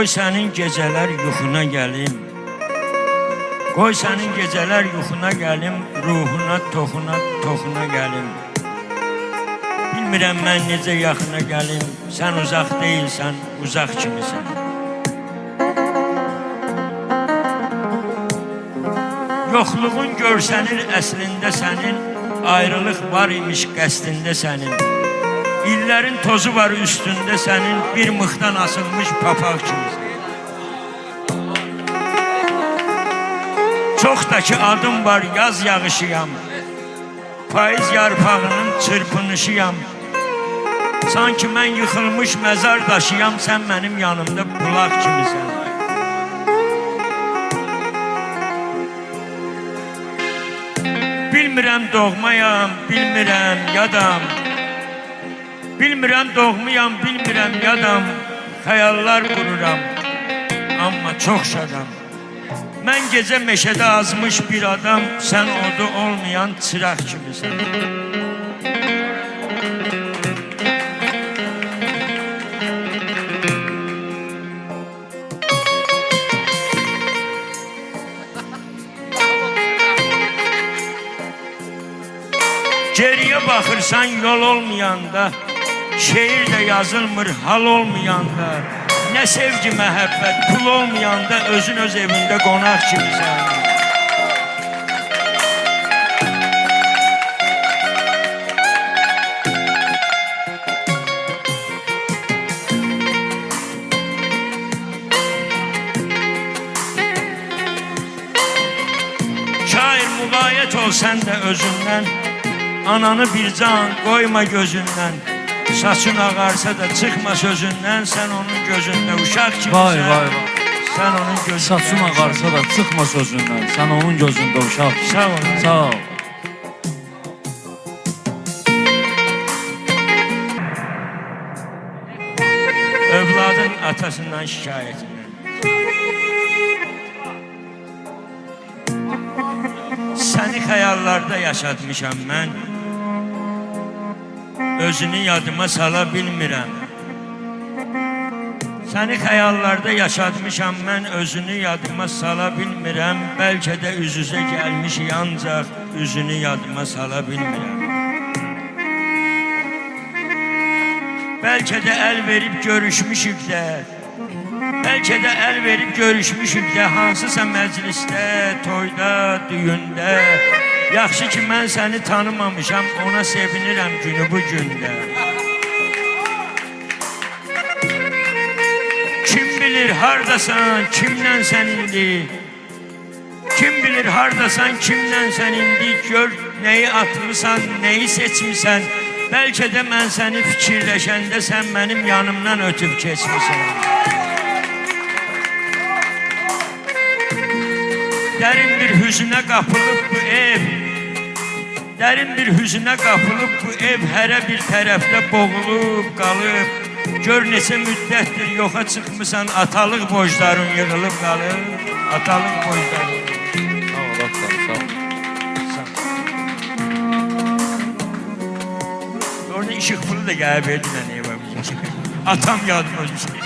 Qoy sənin gecələr yuxuna gəlim. Qoy sənin gecələr yuxuna gəlim, ruhuna, toxuna gəlim. Bilmirəm mən necə yaxına gəlim, sən uzaq deyilsən, uzaq kimisən. Yoxluğun görsənir əslində sənin, ayrılıq var imiş qəsdində sənin. İllərin tozu var üstündə sənin, bir mıxdan asılmış papaq kimisən. Çox da ki adım var, yaz yağışıyam. Payız yarpağının çırpınışıyam. Sanki mən yıxılmış məzar daşıyam, sən mənim yanımda bulaq kimisən. Bilmirəm doğmayam, bilmirəm yadam. Bilmirəm doğmayam, bilmirəm yadam. Xəyallar qururam, amma çox şadam. Mən gecə meşədə azmış bir adam, sən odu olmayan çıraq kimisən. Geriyə baxırsan yol olmayanda, şeir də yazılmır hal olmayanda. Nə sevgi, məhəbbət, pul olmayanda özün öz evində qonaq kimisən. Şair müğayət ol sən də özündən, ananı bir can qoyma gözündən. Saçın ağarsa da çıxma sözündən, sən onun gözündə uşaq kimisən. Vay vay vay. Sən onun gözündə. Saçın ağarsa da çıxma sözündən, sən onun gözündə uşaq. Sağ ol. Sağ ol. Övladın atasından şikayetinden. Səni xəyallarda yaşatmışam mən. Özünü yadıma sala bilmirəm. Səni xəyallarda yaşatmışam mən, özünü yadıma sala bilmirəm. Bəlkə də üz-üzə gəlmişik ancaq üzünü yadıma sala bilmirəm. Bəlkə də əl verib görüşmüşük də, bəlkə də əl verib görüşmüşük də, hansısa məclisdə, toyda, düyündə. Yaxşı ki mən səni tanımamışam, ona sevinirəm günü bu gündə. Kim bilir hardasan, kimlənsən indi? Kim bilir hardasan, kimlənsən indi? Gör nəyi atmışsan, nəyi seçmişsən. Bəlkə də mən səni fikirləşəndə sən mənim yanımdan ötüb keçmişsən. Dərin bir hüznə qapılıb bu ev, dərin bir hüznə qapılıb bu ev, hərə bir tərəfdə boğulub qalıb. Gör neçə müddətdir yoxa çıxmışsan, atalıq borcların yığılıb qalıb, atalıq borcların. Sağ ol, sağ ol. Orada işıq pulu da gəlib verdin, nə var bizim. Atam yadıma düşdü.